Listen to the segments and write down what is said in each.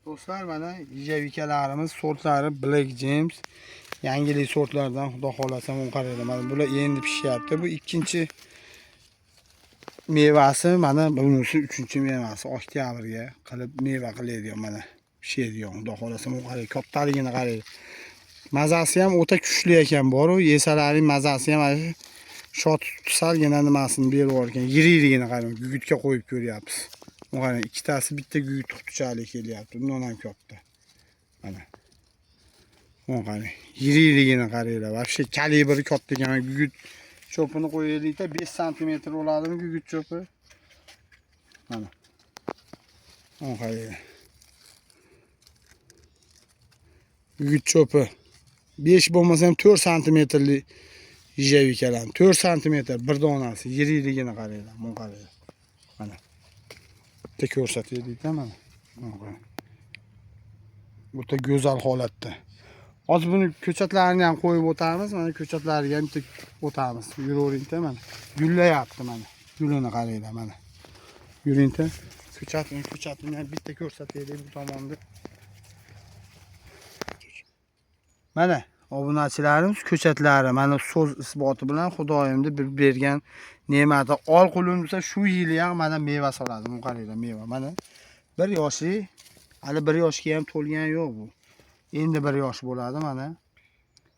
Do'stlar, mana ijavikalarimiz sortlari Black James. Yangilik sortlardan, xudo xolasa o'n qaraydi. Mana bular endi pishyapti. Bu ikkinchi mevasi, mana bunisi uchinchi mevasi. Oktyabrga qilib meva qiladigan, mana pishadigan. Xudo xolasa o'n qaraydi. Kattaligini qaraydi. Mazasi ham o'ta kuchli ekan, boru yesalarining mazasi ham shot salgina nimasini berib yuborgan. Yiriligini qarang, gugutga qo'yib ko'ryapmiz. Mana ikkitasi bitta gugut qutichalik kelyapti. Bundan ham katta. Mana. Mana yiriligini qaranglar. Вообще kalibri katta ekan. Gugut cho'pini qo'yaylikda 5 sm bo'ladimi gugut cho'pi? Mana. Mana qaranglar. Gugut cho'pi 5 bo'lmasa ham 4 santimetrli ijavikalar. 4 santimetr bir donasi. Yiriligini qaranglar. Mana qaranglar. Mana. Bitta ko'rsataylik-da mana. Bu da go'zal holatda. Hozir buni ko'chatlarini ham qo'yib o'tamiz. Mana ko'chatlariga ham bitta o'tamiz. Yuravering-da mana. Gullayapti mana. Gulini qaranglar mana. Yuring-da. Ko'chatini ham bitta ko'rsataylik bu tomonda. Mana obunachilarimiz ko'chatlari mana so'z isboti bilan Xudoyimni bergan ne'mati. Ol qo'limizda shu yili ham mana meva soladi. Bu qaranglar meva mana. Bir yoshi, hali bir yoshga ham to'lgan yo'q bu. Endi bir yosh bo'ladi mana.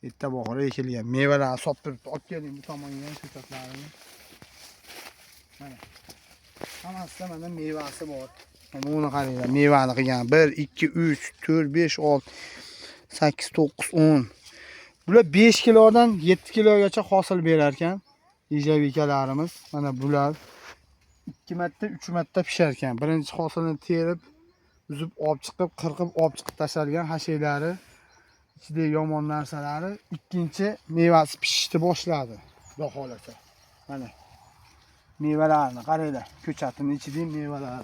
Erta bahorda ekilgan mevalarni solib turibdi. Olib keling bu tomonga ko'chatlarini. Mana. Hammasida mana mevasi bor. Buni qaranglar, mevani qilgan 1 2 3 4 5 6 8 9 10. Bular 5 kilodan 7 kilogacha hosil berar ekan. Ijavikalarimiz mana bular 2 marta 3 marta pishar ekan. Birinchi hosilni terib, uzib olib chiqib, qirqib olib chiqib tashalgan hashaylari, ichida yomon narsalari ikkinchi mevasi pishishni boshladi. Xudo xolasa. Mana mevalarni qaranglar, ko'chatining ichidagi mevalar.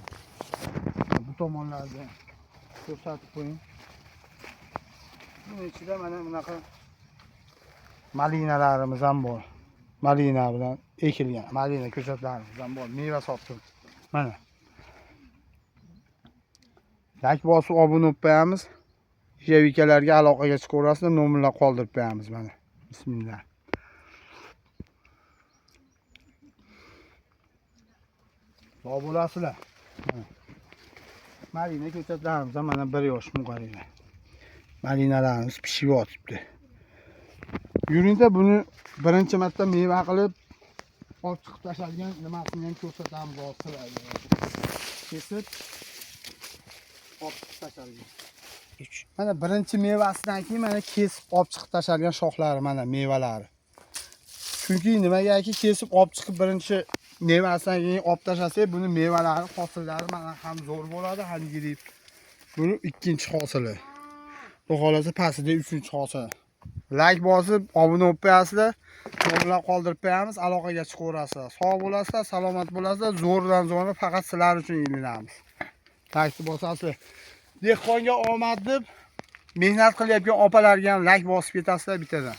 Bu tomonlarda ko'rsatib qo'ying. Bunun ichida mana bunaqa malinalarimiz ham bor. Malina bilan ekilgan malina ko'chatlarimiz ham bor. Meva sotib. Mana. Like bosib obuna bo'lib qo'yamiz. Ijavikalarga aloqaga chiqaverasizlar, nomerlar qoldirib qo'yamiz mana. Bismillah. Sog' bo'lasizlar. Malina ko'chatlarimiz ham mana bir yosh qaranglar. Malinalarimiz pishib yotibdi. Yuringda buni birinchi marta meva qilib olib chiqib tashalgan nimasini ham ko'rsatamiz sizlarga. Kesib olib chiqib tashalgan. Mana birinchi mevasidan keyin mana kesib olib chiqib tashalgan shoxlari mana mevalari. Chunki nimagaki kesib olib chiqib birinchi mevasidan keyin olib tashlasak, buni mevalari, hosillari mana ham zo'r bo'ladi, ham yirik. Buni ikkinchi hosili. Bu xolasa pastida uchinchi hosil. Like bosib, obuna bo'lib qo'yasizlar. Nomerlar qoldirib qo'yamiz, aloqaga chiqaverasizlar. Sog' bo'lasizlar, salomat bo'lasizlar. Zo'rdan zo'rni faqat sizlar uchun ilinamiz. Like bosasizlar. Dehqonga omad deb mehnat qilyapgan opalarga ham like bosib ketasizlar bittadan.